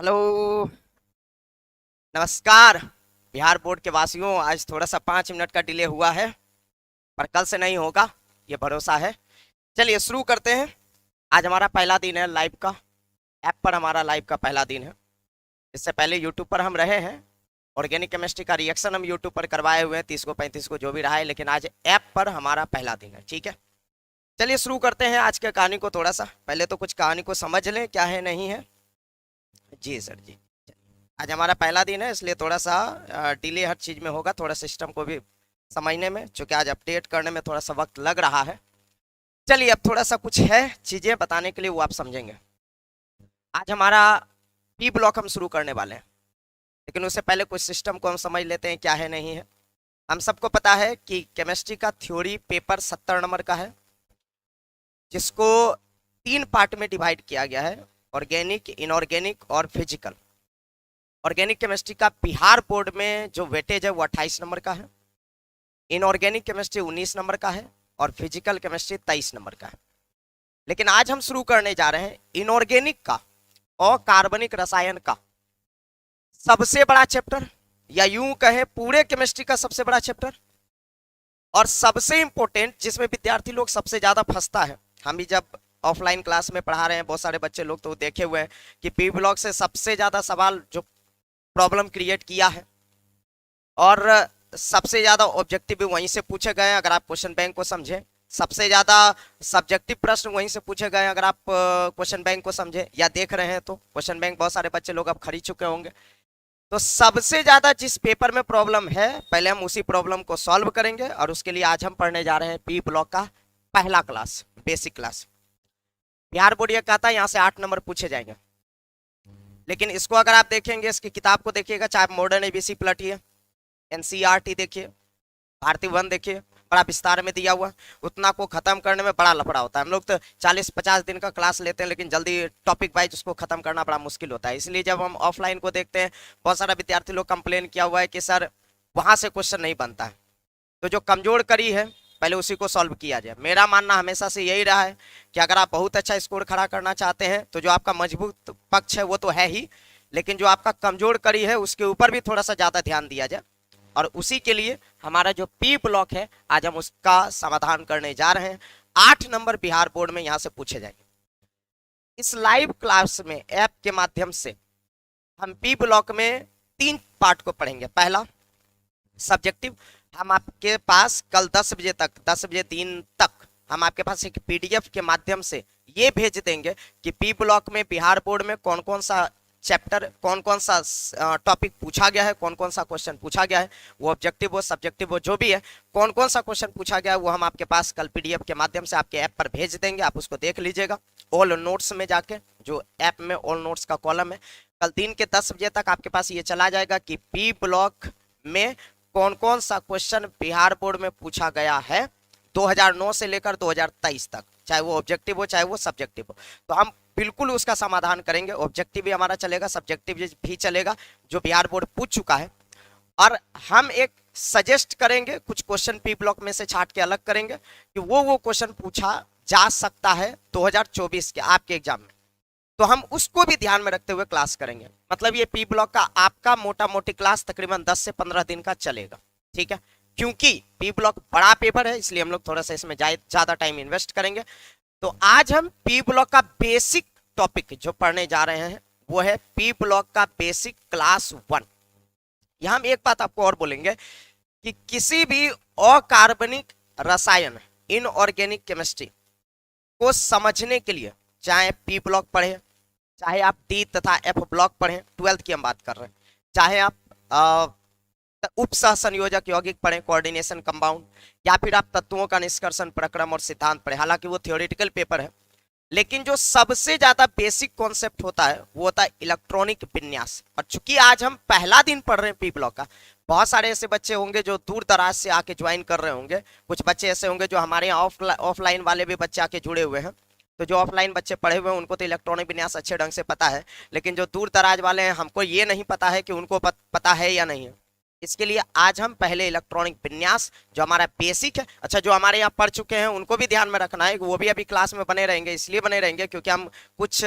Hello. नमस्कार। Bihar board के वासियों, आज थोड़ा सा 5 मिनट का डिले हुआ है, पर कल से नहीं होगा, ये भरोसा है। चलिए शुरू करते हैं। आज हमारा पहला दिन है लाइव का। ऐप पर हमारा लाइव का पहला दिन है। इससे पहले यूट्यूब पर हम रहे हैं। ऑर्गेनिक केमिस्ट्री का रिएक्शन हम यूट्यूब पर करवाए हुए हैं, 30 को 35 को जो भी रहा है, लेकिन आज ऐप पर हमारा पहला दिन है। ठीक है, चलिए शुरू करते हैं आज के कहानी को। थोड़ा सा पहले तो कुछ कहानी को समझ लें, क्या है नहीं है। जी सर जी। आज हमारा पहला दिन है, इसलिए थोड़ा सा डिले हर चीज़ में होगा, थोड़ा सिस्टम को भी समझने में, क्योंकि आज अपडेट करने में थोड़ा सा वक्त लग रहा है। चलिए, अब थोड़ा सा कुछ है चीज़ें बताने के लिए, वो आप समझेंगे। आज हमारा पी ब्लॉक हम शुरू करने वाले हैं, लेकिन उससे पहले कुछ सिस्टम को हम समझ लेते हैं, क्या है नहीं है। हम सबको पता है कि केमिस्ट्री का थ्योरी पेपर 70 नंबर का है, जिसको 3 पार्ट में डिवाइड किया गया है: ऑर्गेनिक, इनऑर्गेनिक और फिजिकल। ऑर्गेनिक केमिस्ट्री का बिहार बोर्ड में जो वेटेज है वो 28 नंबर का है, इनऑर्गेनिक केमिस्ट्री 19 नंबर का है, और फिजिकल केमिस्ट्री 23 नंबर का है। लेकिन आज हम शुरू करने जा रहे हैं इनऑर्गेनिक का, अकार्बनिक रसायन का सबसे बड़ा चैप्टर, या यूं कहें पूरे केमिस्ट्री का सबसे बड़ा चैप्टर, और सबसे इंपॉर्टेंट, जिसमें विद्यार्थी लोग सबसे ज्यादा फंसता है। हम भी जब ऑफलाइन क्लास में पढ़ा रहे हैं, बहुत सारे बच्चे लोग तो देखे हुए हैं कि पी ब्लॉक से सबसे ज्यादा सवाल जो प्रॉब्लम क्रिएट किया है, और सबसे ज्यादा ऑब्जेक्टिव भी वहीं से पूछे गए हैं। अगर आप क्वेश्चन बैंक को समझें, सबसे ज्यादा सब्जेक्टिव प्रश्न वहीं से पूछे गए हैं। अगर आप क्वेश्चन बैंक को समझें या देख रहे हैं, तो क्वेश्चन बैंक बहुत सारे बच्चे लोग अब खरीद चुके होंगे। तो सबसे ज्यादा जिस पेपर में प्रॉब्लम है, पहले हम उसी प्रॉब्लम को सॉल्व करेंगे, और उसके लिए आज हम पढ़ने जा रहे हैं पी ब्लॉक का पहला class, basic class. Bihar board ये कहता है यहाँ से 8 नंबर पूछे जाएंगे, लेकिन इसको अगर आप देखेंगे, इसकी किताब को देखिएगा, चाहे मॉडर्न एबीसी पलटिए, एनसीईआरटी देखिए, भारतीय वन देखिए, बड़ा विस्तार में दिया हुआ। उतना को खत्म करने में बड़ा लफड़ा होता है। हम लोग तो 40-50 दिन का क्लास लेते हैं, लेकिन जल्दी टॉपिक वाइज उसको खत्म करना बड़ा मुश्किल होता है। इसलिए जब हम ऑफलाइन को देखते हैं, बहुत सारा विद्यार्थी लोग कंप्लेन किया हुआ है कि सर वहां से क्वेश्चन नहीं बनता है। तो जो कमजोर कड़ी है, पहले उसी को सॉल्व किया जाए। मेरा मानना हमेशा से यही रहा है कि अगर आप बहुत अच्छा स्कोर खड़ा करना चाहते हैं, तो जो आपका मजबूत पक्ष है वो तो है ही, लेकिन जो आपका कमजोर कड़ी है उसके ऊपर भी थोड़ा सा ज्यादा ध्यान दिया जाए। और उसी के लिए हमारा जो पी ब्लॉक है, आज हम उसका समाधान करने जा रहे हैं। 8 नंबर बिहार बोर्ड में यहां से पूछे जाएंगे। इस लाइव क्लास में ऐप के माध्यम से हम पी ब्लॉक में 3 पार्ट को पढ़ेंगे। पहला, सब्जेक्टिव। हम आपके पास कल 10 बजे तक, 10 बजे दिन तक हम आपके पास एक पीडीएफ के माध्यम से ये भेज देंगे कि पी ब्लॉक में बिहार बोर्ड में कौन कौन सा चैप्टर, कौन कौन सा टॉपिक पूछा गया है, कौन कौन सा क्वेश्चन पूछा गया है, वो ऑब्जेक्टिव हो सब्जेक्टिव हो जो भी है, कौन कौन सा क्वेश्चन पूछा गया है, वो हम आपके पास कल पीडीएफ के माध्यम से आपके ऐप पर भेज देंगे। आप उसको देख लीजिएगा ऑल नोट्स में जाके, जो ऐप में ऑल नोट्स का कॉलम है। कल दिन के 10 बजे तक आपके पास ये चला जाएगा कि पी ब्लॉक में कौन कौन सा क्वेश्चन बिहार बोर्ड में पूछा गया है 2009 से लेकर 2023 तक, चाहे वो ऑब्जेक्टिव हो चाहे वो सब्जेक्टिव हो। तो हम बिल्कुल उसका समाधान करेंगे। ऑब्जेक्टिव भी हमारा चलेगा, सब्जेक्टिव भी चलेगा, जो बिहार बोर्ड पूछ चुका है। और हम एक सजेस्ट करेंगे, कुछ क्वेश्चन पी ब्लॉक में से छाट के अलग करेंगे कि वो क्वेश्चन पूछा जा सकता है 2024 के आपके एग्जाम में। तो हम उसको भी ध्यान में रखते हुए क्लास करेंगे। मतलब ये पी ब्लॉक का आपका मोटा मोटी क्लास तकरीबन 10 से 15 दिन का चलेगा। ठीक है, क्योंकि पी ब्लॉक बड़ा पेपर है, इसलिए हम लोग थोड़ा सा इसमें ज्यादा टाइम इन्वेस्ट करेंगे। तो आज हम पी ब्लॉक का बेसिक टॉपिक जो पढ़ने जा रहे हैं, वो है पी ब्लॉक का बेसिक क्लास 1। यहां हम एक बात आपको और बोलेंगे कि किसी भी अकार्बनिक रसायन, इनऑर्गेनिक केमिस्ट्री को समझने के लिए, चाहे पी ब्लॉक पढ़े, चाहे आप डी तथा एफ ब्लॉक पढ़ें, 12th की हम बात कर रहे हैं, चाहे आप उप सह संयोजक यौगिक पढ़ें, कोऑर्डिनेशन कंपाउंड, या फिर आप तत्वों का निष्कर्षण प्रक्रम और सिद्धांत पढ़ें, हालांकि वो थियोरेटिकल पेपर है, लेकिन जो सबसे ज्यादा बेसिक कॉन्सेप्ट होता है वो होता है इलेक्ट्रॉनिक विन्यास। और चूंकि आज हम पहला दिन पढ़ रहे हैं पी ब्लॉक का, बहुत सारे ऐसे बच्चे होंगे जो दूर दराज से आके ज्वाइन कर रहे होंगे, कुछ बच्चे ऐसे होंगे जो हमारे यहाँ ऑफलाइन वाले भी बच्चे आके जुड़े हुए हैं। तो जो ऑफलाइन बच्चे पढ़े हुए हैं उनको तो इलेक्ट्रॉनिक विन्यास अच्छे ढंग से पता है, लेकिन जो दूर दराज वाले हैं, हमको ये नहीं पता है कि उनको पता है या नहीं है। इसके लिए आज हम पहले इलेक्ट्रॉनिक विन्यास जो हमारा बेसिक है, अच्छा जो हमारे यहाँ पढ़ चुके हैं उनको भी ध्यान में रखना है, वो भी अभी क्लास में बने रहेंगे, इसलिए बने रहेंगे क्योंकि हम कुछ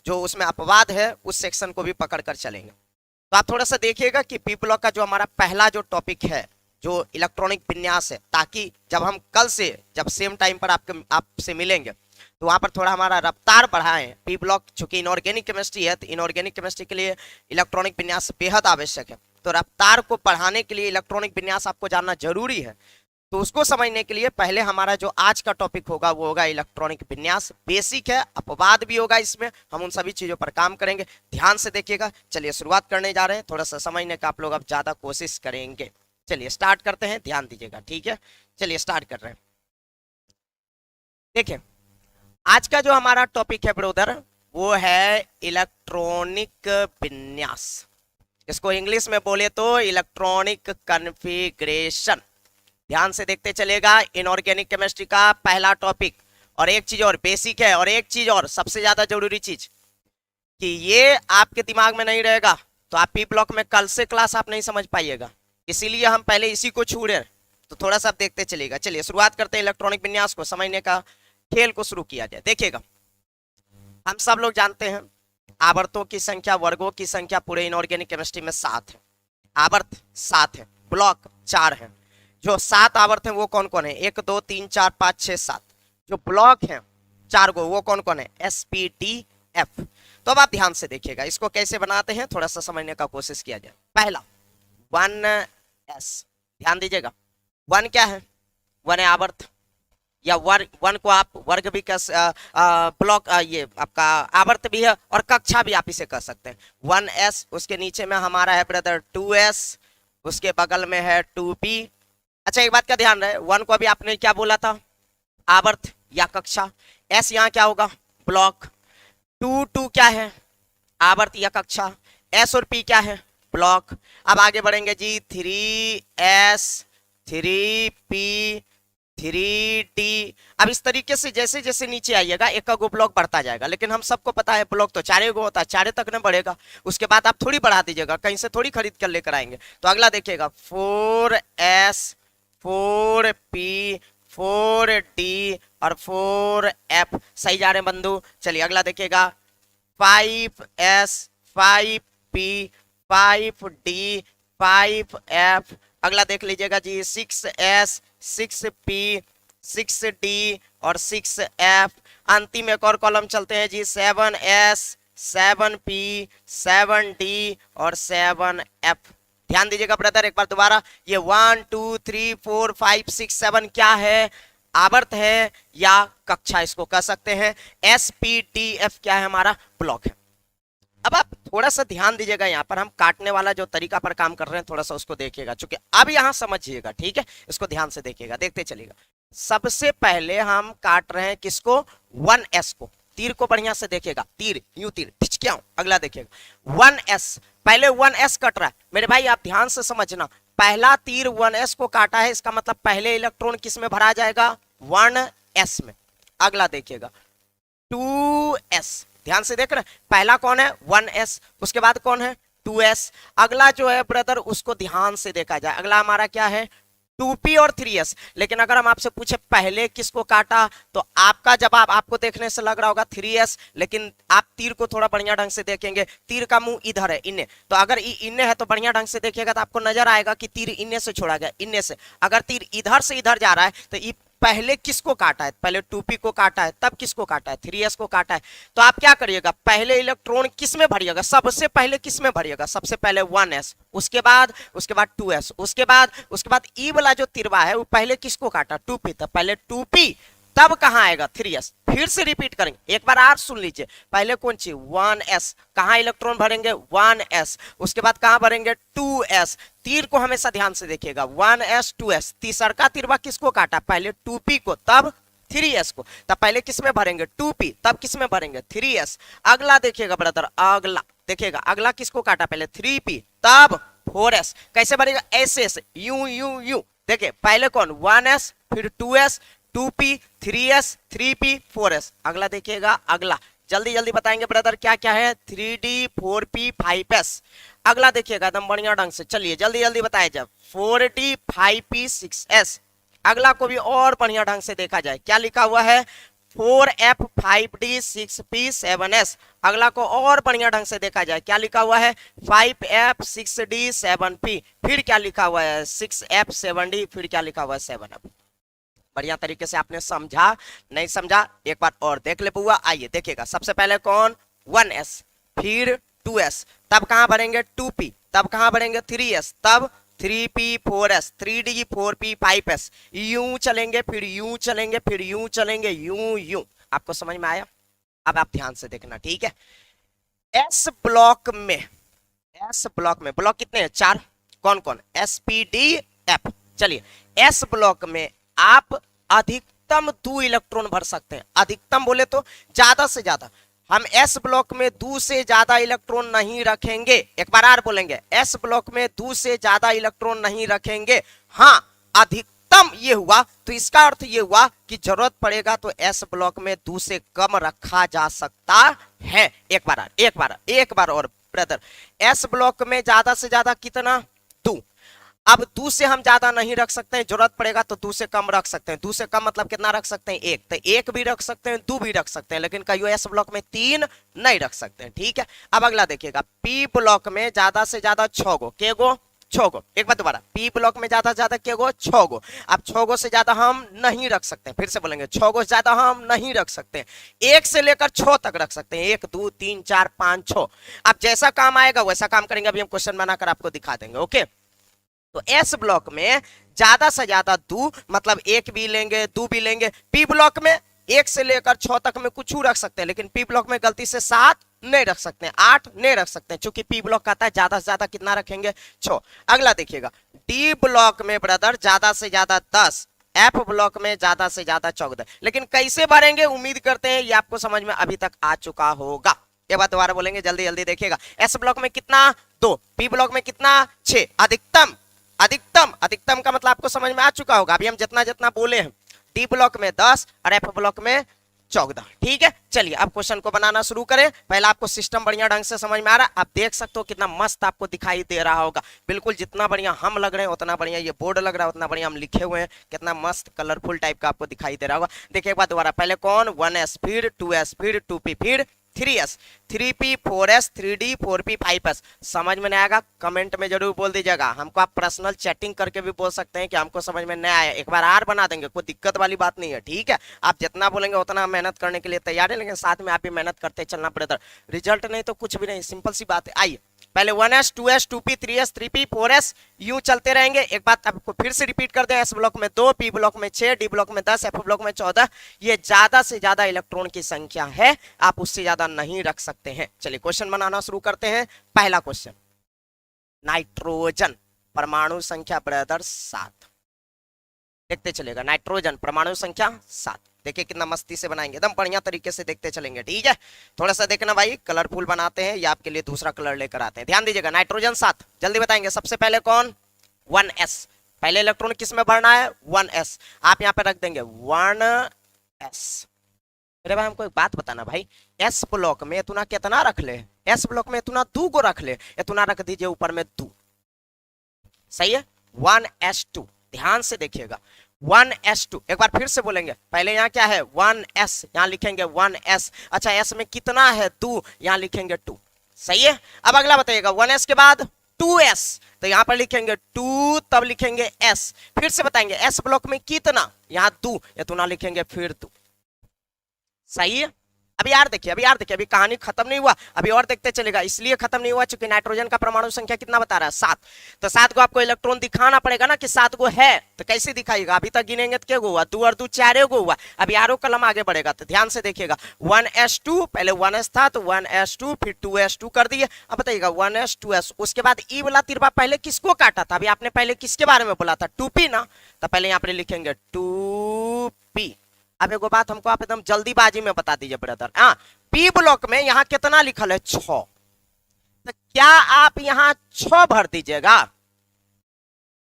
जो उसमें अपवाद है उस सेक्शन को भी पकड़ कर चलेंगे। तो आप थोड़ा सा देखिएगा कि पी ब्लॉक का जो हमारा पहला जो टॉपिक है जो इलेक्ट्रॉनिक विन्यास है, ताकि जब हम कल से जब सेम टाइम पर आपसे मिलेंगे तो वहां पर थोड़ा हमारा रफ्तार बढ़ाएं। पी ब्लॉक चूंकि इनऑर्गेनिक केमिस्ट्री है, तो इनऑर्गेनिक केमिस्ट्री के लिए इलेक्ट्रॉनिक विन्यास बेहद आवश्यक है, तो रफ्तार को बढ़ाने के लिए इलेक्ट्रॉनिक विन्यास आपको जानना जरूरी है। तो उसको समझने के लिए पहले हमारा जो आज का टॉपिक होगा वो होगा इलेक्ट्रॉनिक विन्यास। बेसिक है, अपवाद भी होगा इसमें, हम उन सभी चीजों पर काम करेंगे, ध्यान से देखिएगा। चलिए शुरुआत करने जा रहे हैं, थोड़ा सा समझने का आप लोग अब ज्यादा कोशिश करेंगे। चलिए स्टार्ट करते हैं, ध्यान दीजिएगा, ठीक है। चलिए स्टार्ट कर रहे हैं। देखिए आज का जो हमारा टॉपिक है ब्रदर वो है इलेक्ट्रॉनिक विन्यास। इसको इंग्लिश में बोले तो इलेक्ट्रॉनिक कॉन्फ़िगरेशन। ध्यान से देखते चलेगा, इनऑर्गेनिक केमिस्ट्री का पहला टॉपिक। और एक चीज और बेसिक है, और एक चीज और सबसे ज्यादा जरूरी चीज कि ये आपके दिमाग में नहीं रहेगा तो आप पी ब्लॉक में कल से क्लास आप नहीं समझ पाइएगा, इसीलिए हम पहले इसी को छू रहे हैं। तो थोड़ा सा देखते चलेगा। चलिए शुरुआत करते हैं इलेक्ट्रॉनिक विन्यास को समझने का, खेल को शुरू किया जाए। देखिएगा हम सब लोग जानते हैं आवर्तों की संख्या, वर्गों की संख्या पूरे इनऑर्गेनिक केमिस्ट्री में 7 है। आवर्त 7 है, ब्लॉक 4 है। जो 7 आवर्त हैं वो कौन कौन है? 1 2 3 4 5 6 7। जो ब्लॉक हैं 4 गो वो कौन कौन है? SPDF। तो अब आप ध्यान से देखिएगा, इसको कैसे बनाते हैं थोड़ा सा समझने का कोशिश किया जाए। पहला 1s, ध्यान दीजिएगा। 1 क्या है? 1 है आवर्त, या वन को आप वर्ग भी कह ब्लॉक ये आपका आवर्त भी है और कक्षा भी आप इसे कह सकते हैं। 1s, उसके नीचे में हमारा है ब्रदर 2s, उसके बगल में है 2p। अच्छा एक बात का ध्यान रहे, 1 को अभी आपने क्या बोला था? आवर्त या कक्षा। s यहाँ क्या होगा? ब्लॉक। 2 क्या है? आवर्त या कक्षा। s और p क्या है? ब्लॉक। अब आगे बढ़ेंगे जी, 3s 3p 3d। अब इस तरीके से जैसे जैसे नीचे आइएगा एक का गो ब्लॉक बढ़ता जाएगा, लेकिन हम सबको पता है ब्लॉक तो 4 गो होता है, 4 तक न बढ़ेगा, उसके बाद आप थोड़ी बढ़ा दीजिएगा, कहीं से थोड़ी खरीद कर लेकर आएंगे। तो अगला देखिएगा 4s 4p 4d और 4f। सही जा रहे हैं बंधु। चलिए अगला देखिएगा 5s 5p 5d 5f। अगला देख लीजिएगा जी 6s 6p 6d और 6f। अंतिम एक और कॉलम चलते हैं जी, 7s 7p 7d और 7f। ध्यान दीजिएगा ब्रदर एक बार दोबारा, ये 1 2 3 4 5 6 7 क्या है? आवर्त है या कक्षा इसको कह सकते हैं। SPDF क्या है? हमारा ब्लॉक है। अब आप थोड़ा सा ध्यान दीजिएगा, यहाँ पर हम काटने वाला जो तरीका पर काम कर रहे हैं थोड़ा सा उसको देखिएगा, चूंकि अब यहाँ समझिएगा, ठीक है। इसको ध्यान से देखिएगा, देखते चलिएगा। सबसे पहले हम काट रहे हैं किसको? 1s को। तीर को बढ़िया से देखिएगा, तीर यूं तीर ठिचकियां। अगला देखिएगा 1s, पहले 1s कट रहा है मेरे भाई, आप ध्यान से समझना। पहला तीर 1s को काटा है, इसका मतलब पहले इलेक्ट्रॉन किस में भरा जाएगा? 1s में। अगला देखिएगा 2s, ध्यान से देख रहे हैं, पहला कौन है? 1s, उसके बाद कौन है? 2s। अगला जो है ब्रदर उसको ध्यान से देखा जाए, अगला हमारा क्या है? 2p और 3s। लेकिन अगर हम आपसे पूछे पहले किसको काटा, तो आपका जवाब आपको देखने से लग रहा होगा 3s, लेकिन आप तीर को थोड़ा बढ़िया ढंग से देखेंगे, तीर का मुंह इधर है, इन्ने। तो अगर इन्ने है तो बढ़िया ढंग से देखिएगा तो आपको नजर आएगा कि तीर इन्ने से छोड़ा गया, इन्ने से। अगर तीर इधर से इधर जा रहा है तो पहले किसको काटा है? पहले 2p को काटा है, तब किसको काटा है? 3s को काटा है। तो आप क्या करिएगा? पहले इलेक्ट्रॉन किस में भरिएगा? सबसे पहले किस में भरिएगा? सबसे पहले 1s, उसके बाद 2s, उसके बाद ई वाला जो तिरवा है वो पहले किसको काटा? 2p, तब पहले 2p, तब कहां आएगा? 3s। फिर से रिपीट करेंगे, एक बार आप सुन लीजिए। पहले कौन सी? 1s, कहां इलेक्ट्रॉन भरेंगे? 1s, उसके बाद कहां भरेंगे? 2s। तीर को हमेशा ध्यान से देखिएगा, 1s 2s। तीसरा तिरवा किसको काटा? पहले 2p को, तब 3s को। तब पहले किस में भरेंगे? 2p, तब किस में भरेंगे? 3s। अगला देखिएगा ब्रदर, अगला देखिएगा, अगला किसको काटा? पहले 3p, तब 4s। कैसे भरेगा? ऐसे ऐसे, यू यू यू। देखिए पहले कौन? 1s, फिर 2s 2p 3s 3p 4s। अगला देखिएगा, अगला जल्दी जल्दी बताएंगे ब्रदर क्या क्या है? 3d 4p 5s। अगला देखिएगा एकदम बढ़िया ढंग से, चलिए जल्दी जल्दी बताए। जब 4D 5P6S, अगला को भी और बढ़िया ढंग से देखा जाए, क्या लिखा हुआ है 4F 5D 6P 7S। अगला को और बढ़िया ढंग से देखा जाए, क्या लिखा हुआ है 5F 6D 7P। फिर क्या लिखा हुआ है 6F 7D। फिर क्या लिखा हुआ है 7F। बढ़िया तरीके से आपने समझा, नहीं समझा एक बार और देख ले बुआ। आइए देखिएगा, सबसे पहले कौन 1S, फिर 2S, तब कहां भरेंगे 2P, तब कहां भरेंगे 3S, तब 3P 4S, 3D 4P 5S। यूं चलेंगे, फिर यूं चलेंगे, फिर यूं चलेंगे, यूं यूं। आपको समझ में आया? अब आप ध्यान से देखना, ठीक है। एस ब्लॉक में, एस ब्लॉक में ब्लॉक कितने हैं 4, कौन कौन SPD F। चलिए एस ब्लॉक में आप अधिकतम 2 इलेक्ट्रॉन भर सकते हैं। अधिकतम बोले तो ज्यादा से ज्यादा, हम एस ब्लॉक में 2 से ज्यादा इलेक्ट्रॉन नहीं रखेंगे। एक बार और बोलेंगे, एस ब्लॉक में 2 से ज्यादा इलेक्ट्रॉन नहीं रखेंगे। हाँ, अधिकतम ये हुआ तो इसका अर्थ ये हुआ कि जरूरत पड़ेगा तो एस ब्लॉक में 2 से कम रखा जा सकता है। एक बार और ब्रदर, एस ब्लॉक में ज्यादा से ज्यादा कितना 2। अब 2 से हम ज्यादा नहीं रख सकते हैं, जरूरत पड़ेगा तो 2 से कम रख सकते हैं। 2 से कम मतलब कितना रख सकते हैं 1, तो 1 भी रख सकते हैं, 2 भी रख सकते हैं, लेकिन कहियो एस ब्लॉक में 3 नहीं रख सकते हैं, ठीक है। अब अगला देखिएगा, पी ब्लॉक में ज्यादा से ज्यादा 6 गो, के गो 6 गो। एक बार दोबारा, पी ब्लॉक में ज्यादा से ज्यादा के गो 6 गो। अब 6 गो से ज्यादा हम नहीं रख सकते हैं, फिर से बोलेंगे 6 गो से ज्यादा हम नहीं रख सकते हैं। 1 से लेकर 6 तक रख सकते हैं, 1 2 3 4 5 6। अब जैसा काम आएगा वैसा काम करेंगे, अभी हम क्वेश्चन बनाकर आपको दिखा देंगे, ओके। तो एस ब्लॉक में ज्यादा से ज्यादा 2 मतलब 1 भी लेंगे 2 भी लेंगे। पी ब्लॉक में 1 से लेकर 6 तक में कुछ रख सकते हैं, लेकिन पी ब्लॉक में गलती से 7 नहीं रख सकते हैं, 8 नहीं रख सकते हैं, क्योंकि पी ब्लॉक कहता है ज्यादा से ज्यादा कितना रखेंगे 6। अगला देखिएगा, डी ब्लॉक में ब्रदर ज्यादा से ज्यादा 10, एफ ब्लॉक में ज्यादा से ज्यादा 14। लेकिन कैसे भरेंगे उम्मीद करते हैं ये आपको समझ में अभी तक आ चुका होगा। ये बात दोबारा बोलेंगे, जल्दी जल्दी देखिएगा। एस ब्लॉक में कितना 2, पी ब्लॉक में कितना 6। अधिकतम अधिकतम का मतलब आपको समझ में आ चुका होगा, अभी हम जितना जितना बोले हैं। डी ब्लॉक में 10 और एफ ब्लॉक में 14, ठीक है। चलिए अब क्वेश्चन को बनाना शुरू करें। पहले आपको सिस्टम बढ़िया ढंग से समझ में आ रहा है, आप देख सकते हो कितना मस्त आपको दिखाई दे रहा होगा। बिल्कुल जितना बढ़िया हम लग रहे हैं उतना बढ़िया ये बोर्ड लग रहा है, उतना बढ़िया हम लिखे हुए हैं, कितना मस्त कलरफुल टाइप का आपको दिखाई दे रहा होगा। देखिए एक बार दोबारा, पहले कौन 1S, फिर 2S, फिर 2P, फिर 3S, 3P 4S, 3D 4P 5S। समझ में नहीं आएगा कमेंट में जरूर बोल दीजिएगा। हमको आप पर्सनल चैटिंग करके भी बोल सकते हैं कि हमको समझ में नहीं आया, एक बार आर बना देंगे, कोई दिक्कत वाली बात नहीं है, ठीक है। आप जितना बोलेंगे उतना मेहनत करने के लिए तैयार है, लेकिन साथ में आप भी मेहनत करते चलना ब्रदर। रिजल्ट नहीं तो कुछ भी नहीं, सिंपल सी बात है। आइए पहले 1S 2S 2P 3S 3P 4S यूं चलते रहेंगे। एक बात आपको फिर से रिपीट कर दें, एस ब्लॉक में 2, पी ब्लॉक में 6, डी ब्लॉक में 10, एफ ब्लॉक में 14। ये ज्यादा से ज्यादा इलेक्ट्रॉन की संख्या है, आप उससे ज्यादा नहीं रख सकते हैं। चलिए क्वेश्चन बनाना शुरू करते हैं। पहला क्वेश्चन, नाइट्रोजन परमाणु संख्या ब्रदर 7। देखते चलेगा, नाइट्रोजन परमाणु संख्या 7। देखिए कितना मस्ती से बनाएंगे, एकदम बढ़िया तरीके से देखते चलेंगे, ठीक है। थोड़ा सा देखना भाई, कलरफुल बनाते हैं या आपके लिए दूसरा कलर लेकर आते हैं। ध्यान दीजिएगा, नाइट्रोजन 7 जल्दी बताएंगे। सबसे पहले कौन 1S, पहले इलेक्ट्रॉन किस में भरना है 1S। आप यहाँ पे रख देंगे 1S। अरे भाई हमको एक बात बताना भाई, एस ब्लॉक में इतना कितना रख ले, एस ब्लॉक में इतना 2 को रख ले, इतना रख दीजिए ऊपर में 2, सही है। 1S2, ध्यान से देखिएगा 1S2। एक बार फिर से बोलेंगे, पहले यहाँ क्या है 1S, यहाँ लिखेंगे 1S। अच्छा एस में कितना है 2, यहाँ लिखेंगे 2, सही है। अब अगला बताइएगा 1S के बाद 2S, तो यहाँ पर लिखेंगे 2, तब लिखेंगे S। फिर से बताएंगे एस ब्लॉक में कितना, यहाँ 2, इतना लिखेंगे फिर 2, सही है। अभी यार देखिए, अभी कहानी खत्म नहीं हुआ, अभी और देखते चलेगा। इसलिए खत्म नहीं हुआ क्योंकि नाइट्रोजन का परमाणु संख्या कितना बता रहा है 7। तो 7 को आपको इलेक्ट्रॉन दिखाना पड़ेगा ना कि 7 को है, तो कैसे दिखाएगा। अभी तक गिनेंगे तो क्या हुआ 2 और 2 4 को हुआ। अभी आरो कलम आगे बढ़ेगा, तो ध्यान से देखिएगा 1S2, पहले 1S था तो 1S2 फिर 2S2 कर दिए। अब बताइएगा 1S 2S, उसके बाद ई वाला तिरपा पहले किसको काटा था, अभी आपने पहले किसके बारे में बोला था 2P ना, तो पहले यहाँ पे लिखेंगे 2P। अब एक बात हमको आप एकदम जल्दीबाजी में बता दीजिए ब्रदर, हाँ पी ब्लॉक में यहाँ कितना लिखल है 6, तो क्या आप यहाँ 6 भर दीजिएगा।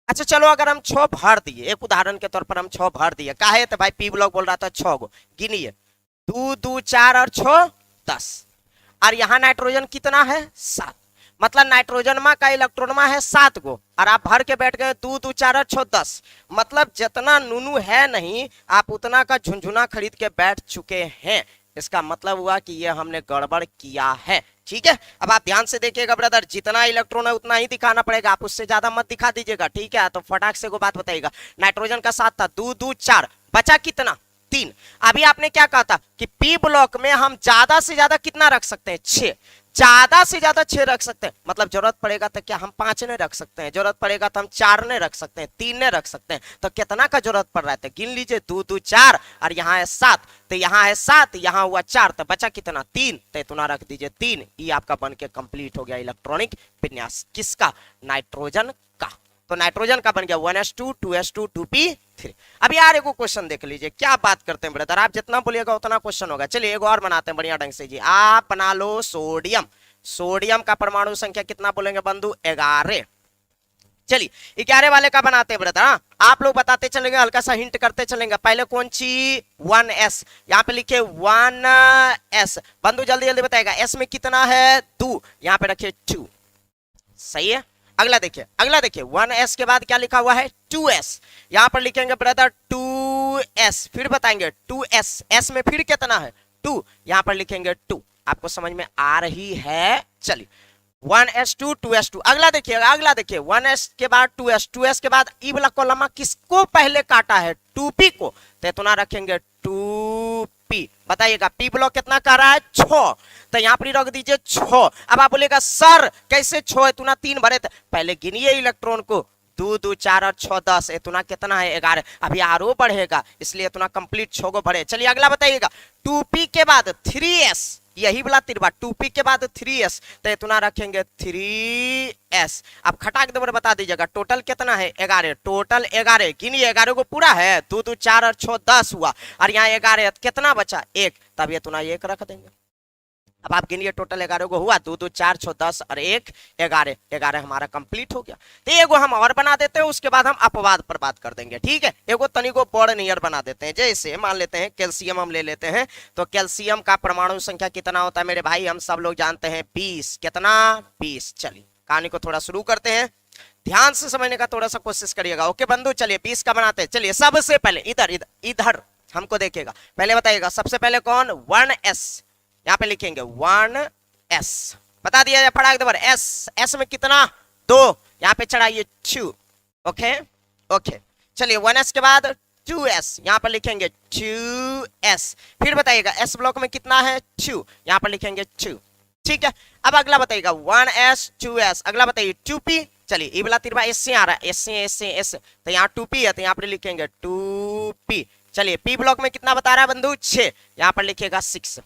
अच्छा चलो अगर हम 6 भर दिए, एक उदाहरण के तौर पर हम 6 भर दिए, काहे तो भाई पी ब्लॉक बोल रहा था 6 गो, गिनिए 2 2 4 और 6 10, और यहाँ नाइट्रोजन कितना है 7, मतलब नाइट्रोजनमा का इलेक्ट्रोनमा है 7 गो और आप भर के बैठ गए 2 2 4 और 6 10, मतलब जितना नूनू है नहीं आप उतना का झुंझुना खरीद के बैठ चुके हैं। इसका मतलब हुआ कि ये हमने गड़बड़ किया है। ठीक है, अब आप ध्यान से देखिएगा ब्रदर, जितना इलेक्ट्रॉन है उतना ही दिखाना पड़ेगा, आप उससे ज्यादा मत दिखा दीजिएगा। ठीक है, तो फटाक से को बात बताइएगा, नाइट्रोजन का 7 था, 2 2 4, बचा कितना 3। अभी आपने क्या कहा था कि पी ब्लॉक में हम ज्यादा से ज्यादा कितना रख सकते हैं 6, ज्यादा से ज्यादा 6 रख सकते हैं, मतलब जरूरत पड़ेगा तो क्या हम 5 ने रख सकते हैं, जरूरत पड़ेगा तो हम 4 ने रख सकते हैं, 3 ने रख सकते हैं, तो कितना का जरूरत पड़ रहा है, तो गिन लीजिए 2 2 4 और यहाँ है 7, तो यहाँ है 7, यहाँ हुआ 4, तो बचा कितना 3, तो इतना रख दीजिए 3। ये आपका बन के कंप्लीट हो गया इलेक्ट्रॉनिक विन्यास, किसका, नाइट्रोजन का। तो नाइट्रोजन का बन गया 1s2 2s2 2p3। अब यार एगो क्वेश्चन देख लीजिए, क्या बात करते हैं ब्रदर, आप जितना बोलिएगा उतना क्वेश्चन होगा। चलिए एगो और बनाते हैं बढ़िया ढंग से जी, आप बना लो सोडियम। सोडियम का परमाणु संख्या कितना बोलेंगे बंधु, 11। चलिए 11 वाले का बनाते हैं ब्रदर। हाँ, आप लोग बताते चलेंगे, हल्का सा हिंट करते चलेंगे। पहले कौन सी 1s, यहाँ पे लिखे 1s, बंधु जल्दी जल्दी बताएगा, s में कितना है 2, यहाँ पे रखिए 2, सही है। अगला देखिए, अगला देखिए 1s के बाद क्या लिखा हुआ है 2s, यहां पर लिखेंगे ब्रदर 2s, फिर बताएंगे 2s, s में फिर कितना है 2, यहां पर लिखेंगे 2। आपको समझ में आ रही है। चलिए 1s2 2s2, अगला देखिए, अगला देखिए 1s के बाद 2s, 2s के बाद ई वाला कॉलम किसको पहले काटा है 2p को, तो इतना रखेंगे 2p। बताइएगा पी ब्लॉक कितना कर रहा है 6, तो यहाँ पर रख दीजिए 6। अब आप बोलेगा सर कैसे 6, इतना 3 भरे थे, पहले गिनिए इलेक्ट्रॉन को, 2 2 4 और 6 10, इतना कितना है 11, अभी आरो बढ़ेगा इसलिए इतना कंप्लीट 6 गो भरे। चलिए अगला बताइएगा 2p के बाद 3s, यही वाला तिरवा 2p के बाद 3s, तो इतना रखेंगे 3s। अब खटाक दे बता दीजिएगा टोटल कितना है 11, टोटल 11, गिनिए 11 को पूरा है, 2 2 4 और 6 10 हुआ, और यहाँ 11 कितना बचा 1, तब ये इतना 1 रख देंगे। अब आप गिनिए टोटल 11 को हुआ, 2 2 4 6 10 और 1 11, 11 हमारा कंप्लीट हो गया। तो एगो हम और बना देते हैं, उसके बाद हम अपवाद पर बात कर देंगे। ठीक है, एगो तनी को बड़ नियर बना देते हैं, जैसे मान लेते हैं कैल्शियम हम ले लेते हैं, तो कैल्शियम का परमाणु संख्या कितना होता है मेरे भाई, हम सब लोग जानते हैं 20, कितना 20। चलिए कहानी को थोड़ा शुरू करते हैं, ध्यान से समझने का थोड़ा सा कोशिश करिएगा। ओके बंधु, चलिए 20 का बनाते हैं। चलिए सबसे पहले इधर इधर इधर हमको देखिएगा, पहले बताइएगा सबसे पहले कौन 1s, यहाँ पे लिखेंगे 1s, बता दिया जाए फटाक दबर, s में कितना 2, यहाँ पे चढ़ाइए 2। ओके ओके, चलिए 1s के बाद 2s, यहाँ पर लिखेंगे 2s, फिर बताइएगा s ब्लॉक में कितना है 2, यहाँ पर लिखेंगे 2। ठीक है, अब अगला बताइएगा 1s 2s, अगला बताइए 2p। चलिए ये वाला तिरवा s से आ रहा है, s, तो यहाँ 2p है, तो यहाँ पर लिखेंगे 2p। चलिए p ब्लॉक में कितना बता रहा है बंधु 6, यहाँ पर लिखेगा 6।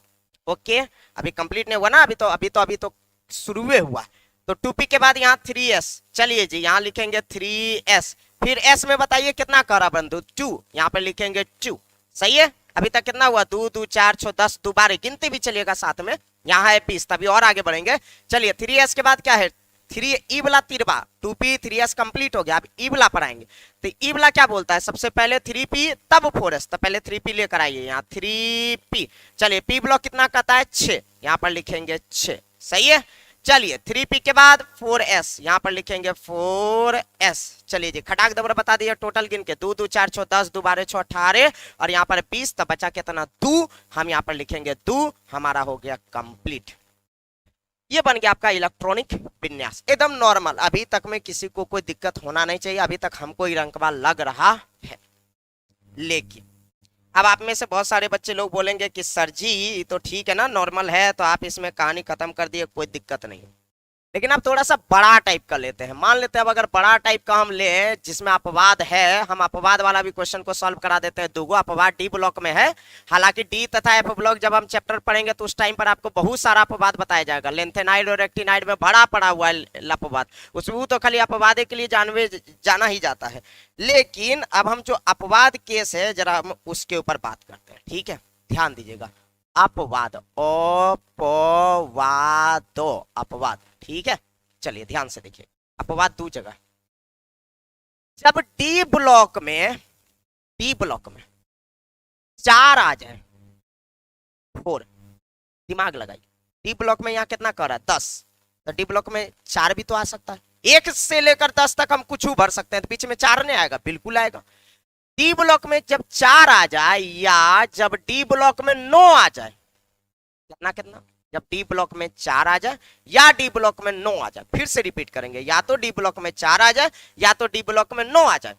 ओके अभी कंप्लीट नहीं हुआ ना, अभी तो शुरू हुआ। तो 2p के बाद यहाँ 3s, चलिए जी यहाँ लिखेंगे 3s, फिर s में बताइए कितना कर रहा बंधु 2, यहाँ पर लिखेंगे 2। सही है, अभी तक कितना हुआ 2 2 4 6 10, दोबारा गिनते भी चलिएगा साथ में, यहाँ है 20, तभी और आगे बढ़ेंगे। चलिए 3s के बाद क्या है 3, ई वाला तिरवा 2p 3s कंप्लीट हो गया। अब ई वाला पर आएंगे, तो ई वाला क्या बोलता है, सबसे पहले 3p तब 4s, तो पहले 3p लेकर आइए यहाँ 3p। चलिए p ब्लॉक कितना कहता है 6, यहाँ पर लिखेंगे 6। सही है, चलिए 3p के बाद 4s, यहाँ पर लिखेंगे 4s। चलिए जी खटाक दबर बता दिया टोटल गिन के, 2 2 4 6 10, 2 12 6 18, और यहाँ पर 20, तो बचा कितना 2, हम यहाँ पर लिखेंगे 2, हमारा हो गया कंप्लीट। ये बन गया आपका इलेक्ट्रॉनिक विन्यास, एकदम नॉर्मल, अभी तक में किसी को कोई दिक्कत होना नहीं चाहिए, अभी तक हमको ही रंकवा लग रहा है। लेकिन अब आप में से बहुत सारे बच्चे लोग बोलेंगे कि सर जी तो ठीक है ना, नॉर्मल है, तो आप इसमें कहानी खत्म कर दिए, कोई दिक्कत नहीं। लेकिन अब थोड़ा सा बड़ा टाइप का लेते हैं, मान लेते हैं अब अगर बड़ा टाइप का हम ले जिसमें अपवाद है, हम अपवाद वाला भी क्वेश्चन को सॉल्व करा देते हैं। दोगो अपवाद डी ब्लॉक में है, हालांकि डी तथा एफ ब्लॉक जब हम चैप्टर पढ़ेंगे तो उस टाइम पर आपको बहुत सारा अपवाद बताया जाएगा। लेंथेनाइड और एक्टिनाइड में बड़ा पड़ा हुआ है अपवाद, उसमें तो खाली अपवाद के लिए जाना ही जाता है। लेकिन अब हम जो अपवाद केस है जरा हम उसके ऊपर बात करते हैं। ठीक है, ध्यान दीजिएगा, अपवाद अपवाद। ठीक है, चलिए ध्यान से देखिए, अपवाद 2 जगह, जब डी ब्लॉक में 4 आ जाए 4, दिमाग लगाइए, डी ब्लॉक में यहाँ कितना कर रहा है 10, तो डी ब्लॉक में 4 भी तो आ सकता है। 1 से लेकर 10 तक हम कुछ भर सकते हैं, तो बीच में 4 नहीं आएगा? बिल्कुल आएगा। डी ब्लॉक में जब 4 आ जाए या जब डी ब्लॉक में 9 आ जाए, कितना कितना, जब डी ब्लॉक में 4 आ जाए या डी ब्लॉक में 9 आ जाए, फिर से रिपीट करेंगे, या तो डी ब्लॉक में 4 आ जाए या तो डी ब्लॉक में 9 आ जाए,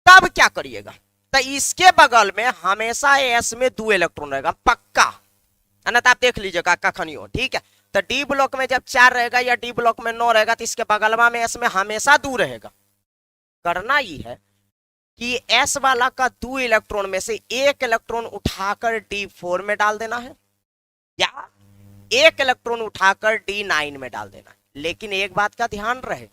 तब क्या करिएगा? तो इसके बगल में हमेशा एस में 2 इलेक्ट्रॉन रहेगा पक्का, अन्यथा आप देख लीजिएगा कखनी हो, ठीक है। तो डी ब्लॉक में जब 4 रहेगा या डी ब्लॉक में 9 रहेगा, तो इसके बगलवा में एस में हमेशा 2 रहेगा। करना ही है कि एस वाला का 2 इलेक्ट्रॉन में से 1 इलेक्ट्रॉन उठाकर D4 में डाल देना है या 1 इलेक्ट्रॉन उठाकर D9 में डाल देना है। लेकिन एक बात का ध्यान रहे,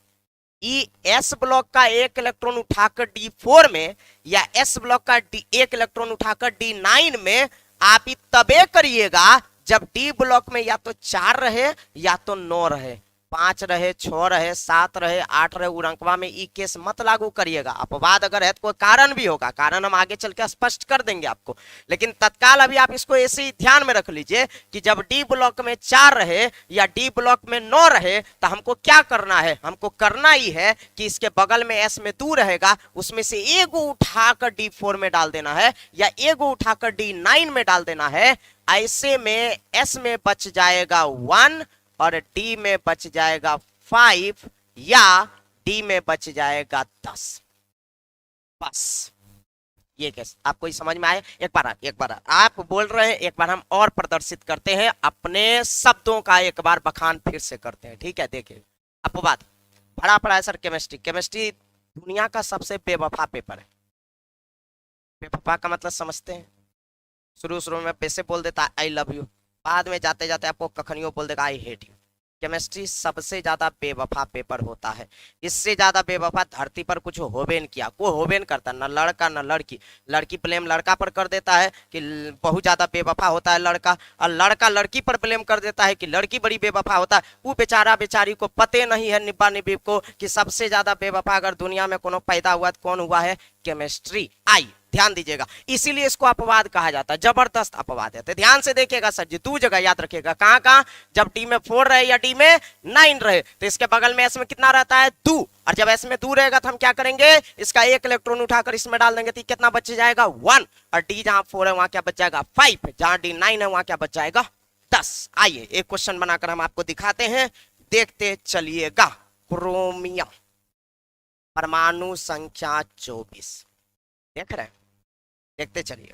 एस ब्लॉक का 1 इलेक्ट्रॉन उठाकर D4 में या एस ब्लॉक का 1 इलेक्ट्रॉन उठाकर D9 में आप ही तबे करिएगा जब डी ब्लॉक में या तो 4 रहे या तो 9 रहे, 5 रहे, 6 रहे, 7 रहे, 8 रहे, उरंकवा में ई केस मत लागू करिएगा। अपवाद अगर है तो कोई कारण भी होगा, कारण हम आगे चल के स्पष्ट कर देंगे आपको, लेकिन तत्काल अभी आप इसको ऐसे ही ध्यान में रख लीजिए कि जब डी ब्लॉक में 4 रहे या डी ब्लॉक में 9 रहे तो हमको क्या करना है? हमको करना ही है कि इसके बगल में एस में 2 रहेगा, उसमें से एगो उठाकर D4 में डाल देना है या एगो उठाकर D9 में डाल देना है। ऐसे में एस में बच जाएगा 1 और डी में बच जाएगा 5 या डी में बच जाएगा 10। बस ये कैसे आपको समझ में आए? एक बार आप बोल रहे हैं, एक बार हम और प्रदर्शित करते हैं, अपने शब्दों का एक बार बखान फिर से करते हैं, ठीक है। देखिए अपवाद भरा पड़ा है सर, केमिस्ट्री दुनिया का सबसे बेवफा पेपर है। बेवफा का मतलब समझते हैं? शुरू में पैसे बोल देता आई लव यू, बाद में जाते जाते आपको कखनियों बोल देगा आई हेट यू। केमिस्ट्री सबसे ज्यादा बेवफा पेपर होता है, इससे ज्यादा बेवफा धरती पर कुछ होबे न किया, कोई होबे न करता, न लड़का न लड़की। लड़की ब्लेम लड़का पर कर देता है कि बहुत ज्यादा बेवफा होता है लड़का, और लड़का लड़की पर ब्लेम कर देता है कि लड़की बड़ी बेवफा होता है। वो बेचारा बेचारी को पते नहीं है निब्बा निब्बी को कि सबसे ज्यादा बेवफा अगर दुनिया में कोनो पैदा हुआ तो कौन हुआ है? केमिस्ट्री। आई ध्यान दीजिएगा, इसीलिए इसको अपवाद कहा जाता है, जबरदस्त अपवाद है। तो ध्यान से देखिएगा सर जी, 2 जगह याद रखिएगा, कहां कहां? जब डी में 4 रहे या डी में 9 रहे तो इसके बगल में एस में कितना रहता है? 2, और जब एस में 2 रहेगा तो हम क्या करेंगे? इसका 1 इलेक्ट्रॉन उठाकर इसमें डाल देंगे, तो कितना बच जाएगा? 1, और डी जहां 4 है वहां क्या बच जाएगा? 5, जहां डी 9 है वहां क्या बच जाएगा? 10। आइए एक क्वेश्चन बनाकर हम आपको दिखाते हैं, देखते चलिएगा। क्रोमियम परमाणु संख्या 24, देख रहे हैं? देखते चलिए,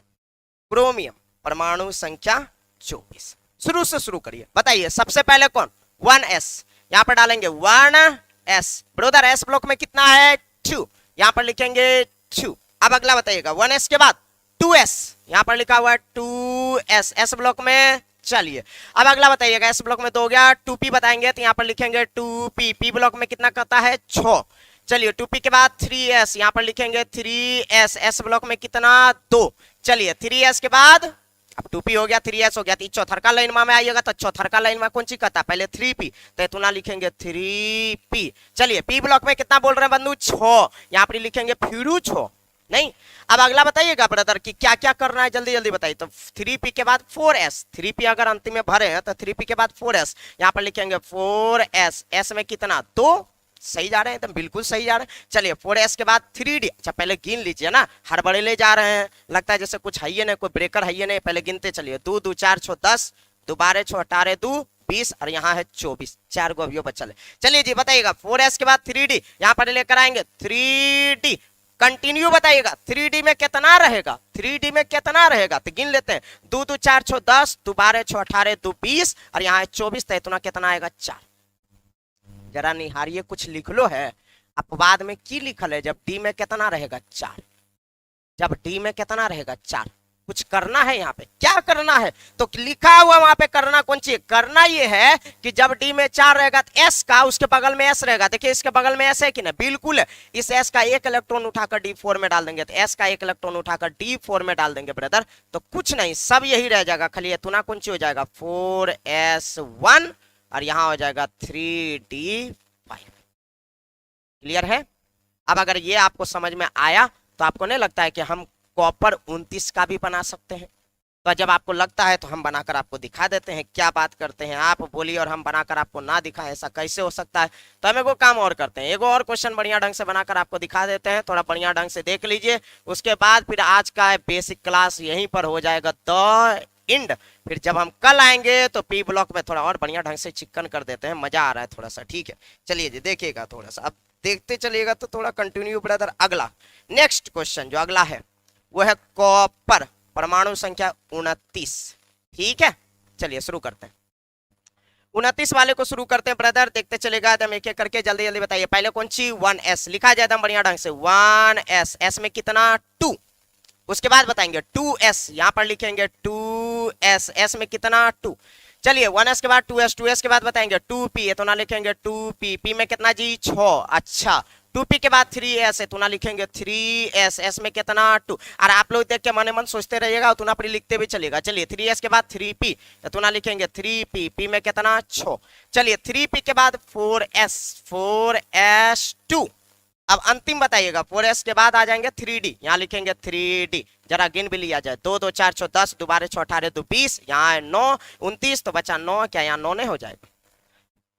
क्रोमियम परमाणु संख्या 24। शुरू से शुरू करिए, बताइए सबसे पहले कौन? 1s, यहां पर डालेंगे 1s। ब्रदर एस ब्लॉक में कितना है? 2, यहां पर लिखेंगे 2। अब अगला बताइएगा 1s के बाद 2s, यहां पर लिखा हुआ है 2s एस ब्लॉक में। चलिए अब अगला बताइएगा, एस ब्लॉक में 2 हो गया, 2p बताएंगे तो यहां पर लिखेंगे 2p। p ब्लॉक में कितना करता है? 6। चलिए 2p के बाद 3s, यहां पर लिखेंगे 3s एस ब्लॉक में कितना? 2। चलिए 3s के बाद, अब 2p हो गया, 3s हो गया, तो चौथरका लाइन में आइएगा तो चौथरका लाइन में कौन सी कहता है? पहले 3p, तो इतना लिखेंगे 3p। चलिए p ब्लॉक में कितना बोल रहे हैं बंधु? 6, यहां पर लिखेंगे फिर 6 नहीं। अब अगला बताइएगा ब्रदर कि क्या क्या करना है, जल्दी जल्दी बताइए। तो 3p के बाद 4s, 3p अगर अंतिम में भरे हैं तो 3p के बाद 4s, यहां पर लिखेंगे 4s एस में कितना? 2। सही जा रहे हैं एकदम, बिल्कुल सही जा रहे हैं। चलिए 4s के बाद 3d, अच्छा पहले गिन लीजिए ना, हड़बड़े ले जा रहे हैं, लगता है जैसे कुछ है ही नहीं, कोई ब्रेकर है ही नहीं। पहले गिनते चलिए, 2 2 4 6 10, 2 12 6 18 2 20, और यहाँ है 24, 4 गो अभी बचल है। चलिए जी बताइएगा 4s के बाद 3d, यहाँ पर लेकर आएंगे 3d, कंटिन्यू बताइएगा 3d में कितना रहेगा? 3d में कितना रहेगा तो गिन लेते हैं, 2 2 4 6 10, 2 12 6 18 2 20, और यहाँ है 24, तो इतना कितना आएगा? 4। जरा निहारिए, कुछ लिख लो है अपवाद में की लिखल है, जब डी में कितना रहेगा? 4। जब डी में कितना रहेगा? 4। कुछ करना है यहाँ पे, क्या करना है? तो लिखा हुआ वहां पे करना कौन सी? करना ये है कि जब डी में 4 रहेगा तो एस का उसके बगल में एस रहेगा। देखिए इसके बगल में एस है कि नहीं? बिल्कुल है। इस एस का 1 इलेक्ट्रॉन उठाकर D4 में डाल देंगे, तो एस का 1 इलेक्ट्रॉन उठाकर D4 में डाल देंगे ब्रदर, तो कुछ नहीं, सब यही रह जाएगा, खाली इतना कौन सी हो जाएगा? 4s1, और यहां हो जाएगा 3d5। क्लियर है? अब अगर ये आपको समझ में आया तो आपको नहीं लगता है कि हम कॉपर 29 का भी बना सकते हैं? तो जब आपको लगता है तो हम बनाकर आपको दिखा देते हैं। क्या बात करते हैं आप, बोलिए, और हम बनाकर आपको ना दिखाएं, ऐसा कैसे हो सकता है? तो हम एगो काम और करते हैं, एगो और क्वेश्चन बढ़िया ढंग से बनाकर आपको दिखा देते हैं, थोड़ा बढ़िया ढंग से देख लीजिए। उसके बाद फिर आज का बेसिक क्लास यहीं पर हो जाएगा द इंड। फिर जब हम कल आएंगे तो पी ब्लॉक में थोड़ा और बढ़िया ढंग से चिकन कर देते हैं, मजा आ रहा है थोड़ा सा, ठीक है? चलिए जी, देखिएगा थोड़ा सा, अब देखते चलिएगा तो थोड़ा कंटिन्यू ब्रदर। अगला नेक्स्ट क्वेश्चन जो अगला है वो है कॉपर, परमाणु संख्या 29, ठीक है? चलिए शुरू करते हैं, 29 वाले को शुरू करते हैं ब्रदर, देखते चलेगा एकदम एक एक करके, जल्दी जल्दी बताइए। पहले कौन सी? 1s लिखा जाए एकदम बढ़िया ढंग से, 1s, s में कितना? 2। उसके बाद बताएंगे 2s, यहां पर लिखेंगे 2s, s में कितना? 2। चलिए 1s के बाद 2s, 2s के बाद बताएंगे 2p, ये तो ना लिखेंगे 2p, p में कितना जी? 6। अच्छा 2p के बाद 3s है तो ना लिखेंगे 3s, s में कितना? 2। और आप लोग देख के मन मन सोचते रहिएगा तो ना पर लिखते भी चलेगा। चलिए 3s के बाद 3p तो ना लिखेंगे 3p, p में कितना? 6। चलिए 3p के बाद 4s, 4s2। अब अंतिम बताइएगा, 4s के बाद आ जाएंगे 3d, यहाँ लिखेंगे 3d, जरा गिन भी लिया जाए, 2 2 4 6 10, 2 12 6 18 2 20, यहाँ है 9 29, तो बचा 9, क्या यहाँ 9 नहीं हो जाएगा?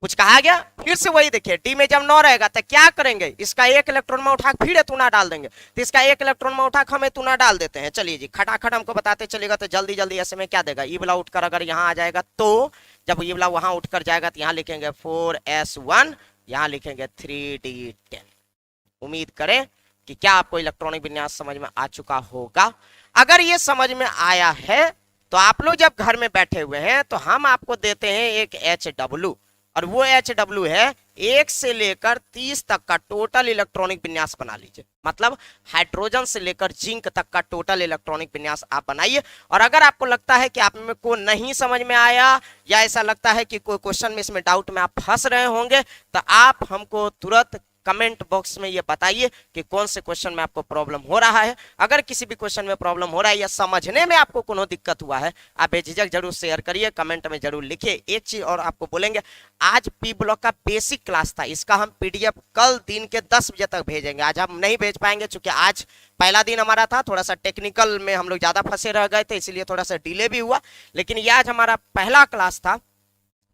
कुछ कहा गया? फिर से वही देखिए, डी में जब 9 रहेगा तो क्या करेंगे? इसका एक इलेक्ट्रॉन में उठा फिर तुना डाल देंगे, तो इसका एक इलेक्ट्रॉन में उठा हम तुना डाल देते हैं। चलिए जी, खटाखट हमको बताते चलेगा, तो जल्दी जल्दी ऐसे में क्या देगा? ई वाला उठकर अगर यहाँ आ जाएगा तो, जब ई वाला वहां उठकर जाएगा तो यहाँ लिखेंगे 4s1, यहाँ लिखेंगे 3d10। उम्मीद करें कि क्या आपको इलेक्ट्रॉनिक विन्यास समझ में आ चुका होगा। अगर ये समझ में आया है तो आप लोग जब घर में बैठे हुए हैं तो हम आपको देते हैं एक HW, और वो HW है 1 से लेकर 30 तक का टोटल इलेक्ट्रॉनिक विन्यास बना लीजिए। मतलब हाइड्रोजन से लेकर जिंक तक का टोटल इलेक्ट्रॉनिक विन्यास आप बनाइए। और अगर आपको लगता है कि आप में को नहीं समझ में आया, या ऐसा लगता है कि कोई क्वेश्चन में इसमें डाउट में आप फंस रहे होंगे, तो आप हमको तुरंत कमेंट बॉक्स में ये बताइए कि कौन से क्वेश्चन में आपको प्रॉब्लम हो रहा है। अगर किसी भी क्वेश्चन में प्रॉब्लम हो रहा है या समझने में आपको कोनो दिक्कत हुआ है, आप बेझिझक जरूर शेयर करिए, कमेंट में जरूर लिखिए। एक चीज और आपको बोलेंगे, आज पी ब्लॉक का बेसिक क्लास था, इसका हम पीडीएफ कल दिन के 10 बजे तक भेजेंगे। आज हम नहीं भेज पाएंगे क्योंकि आज पहला दिन हमारा था, थोड़ा सा टेक्निकल में हम लोग ज्यादा फंसे रह गए थे, इसलिए थोड़ा सा डिले भी हुआ। लेकिन ये आज हमारा पहला क्लास था,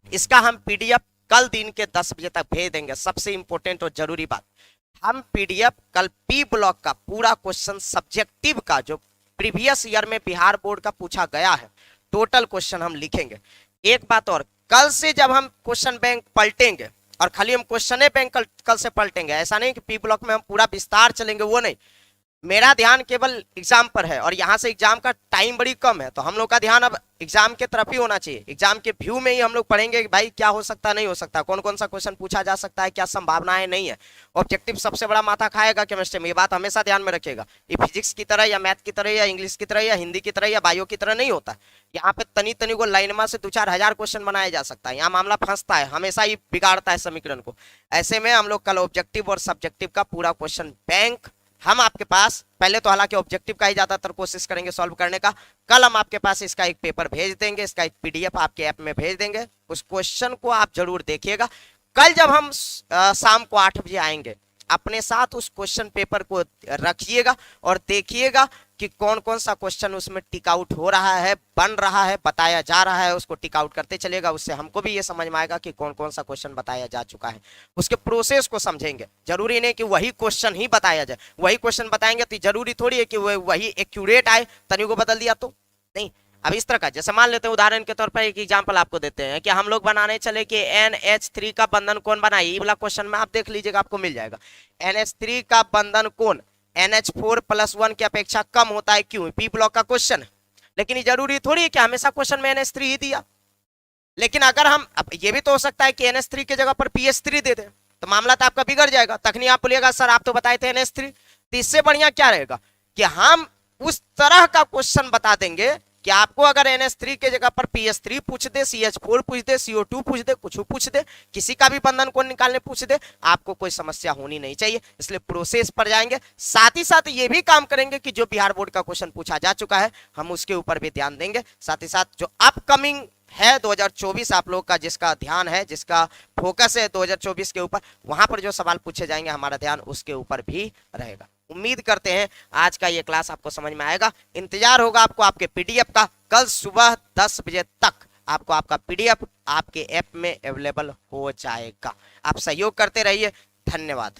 इसका हम पीडीएफ कल दिन के 10 बजे तक भेज देंगे। सबसे इंपॉर्टेंट और जरूरी बात, हम पीडीएफ कल पी ब्लॉक का पूरा क्वेश्चन सब्जेक्टिव का जो प्रीवियस ईयर में बिहार बोर्ड का पूछा गया है, टोटल क्वेश्चन हम लिखेंगे। एक बात और, कल से जब हम क्वेश्चन बैंक पलटेंगे, और खाली हम क्वेश्चन बैंक कल से पलटेंगे, ऐसा नहीं कि पी ब्लॉक में हम पूरा विस्तार चलेंगे, वो नहीं। मेरा ध्यान केवल एग्जाम पर है, और यहाँ से एग्जाम का टाइम बड़ी कम है, तो हम लोग का ध्यान अब एग्जाम के तरफ ही होना चाहिए। एग्जाम के व्यू में ही हम लोग पढ़ेंगे कि भाई क्या हो सकता, नहीं हो सकता, कौन कौन सा क्वेश्चन पूछा जा सकता है, क्या संभावनाएं नहीं है। ऑब्जेक्टिव सबसे बड़ा माथा खाएगा केमिस्ट्री में, ये बात हमेशा ध्यान में रखिएगा। ये फिजिक्स की तरह या मैथ की तरह या इंग्लिश की तरह या हिंदी की तरह या बायो की तरह नहीं होता। यहाँ पे तनी तनी को लाइनमा से 2-4 हजार क्वेश्चन बनाया जा सकता है। यहाँ मामला फंसता है, हमेशा ही बिगाड़ता है समीकरण को। ऐसे में हम लोग कल ऑब्जेक्टिव और सब्जेक्टिव का पूरा क्वेश्चन बैंक हम आपके पास, पहले तो हालांकि ऑब्जेक्टिव का ही ज्यादातर कोशिश करेंगे सॉल्व करने का, कल हम आपके पास इसका एक पेपर भेज देंगे, इसका एक पीडीएफ आपके ऐप में भेज देंगे। उस क्वेश्चन को आप जरूर देखिएगा। कल जब हम शाम को 8 बजे आएंगे, अपने साथ उस क्वेश्चन पेपर को रखिएगा और देखिएगा कि कौन कौन सा क्वेश्चन उसमें टिक आउट हो रहा है, बन रहा है, बताया जा रहा है, उसको टिक आउट करते चलेगा। उससे हमको भी ये समझ में आएगा कि कौन कौन सा क्वेश्चन बताया जा चुका है। उसके प्रोसेस को समझेंगे। जरूरी नहीं कि वही क्वेश्चन ही बताया जाए, वही क्वेश्चन बताएंगे तो जरूरी थोड़ी है कि वही एक्यूरेट आए, तनी को बदल दिया तो नहीं। अब इस तरह का, जैसे मान लेते हैं उदाहरण के तौर पर एक एग्जांपल आपको देते हैं कि हम लोग बनाने चले कि NH3 का बंधन कौन बनाए, ये वाला क्वेश्चन में आप देख लीजिएगा, आपको मिल जाएगा। NH3 का बंधन कौन NH4+1 की अपेक्षा कम होता है, क्यों? पी ब्लॉक का क्वेश्चन। लेकिन ये जरूरी थोड़ी है कि हमेशा क्वेश्चन में NH3 ही दिया। लेकिन अगर हम, अब ये भी तो हो सकता है कि NH3 की जगह पर PH3 दे दे, तो मामला तो आपका बिगड़ जाएगा। तखनी आप बोलिएगा सर आप तो बताए थे NH3। तो इससे बढ़िया क्या रहेगा कि हम उस तरह का क्वेश्चन बता देंगे कि आपको अगर NH3 के जगह पर PH3 पूछ दे, CH4 पूछ दे, CO2 पूछ दे, कुछ पूछ दे, किसी का भी बंधन कौन निकालने पूछ दे, आपको कोई समस्या होनी नहीं चाहिए। इसलिए प्रोसेस पर जाएंगे, साथ ही साथ ये भी काम करेंगे कि जो बिहार बोर्ड का क्वेश्चन पूछा जा चुका है हम उसके ऊपर भी ध्यान देंगे। साथ ही साथ जो अपकमिंग है 2024 आप लोग का, जिसका ध्यान है, जिसका फोकस है 2024 के ऊपर, वहां पर जो सवाल पूछे जाएंगे हमारा ध्यान उसके ऊपर भी रहेगा। उम्मीद करते हैं आज का ये क्लास आपको समझ में आएगा। इंतजार होगा आपको आपके पीडीएफ का। कल सुबह 10 बजे तक आपको आपका पीडीएफ आपके ऐप में अवेलेबल हो जाएगा। आप सहयोग करते रहिए। धन्यवाद।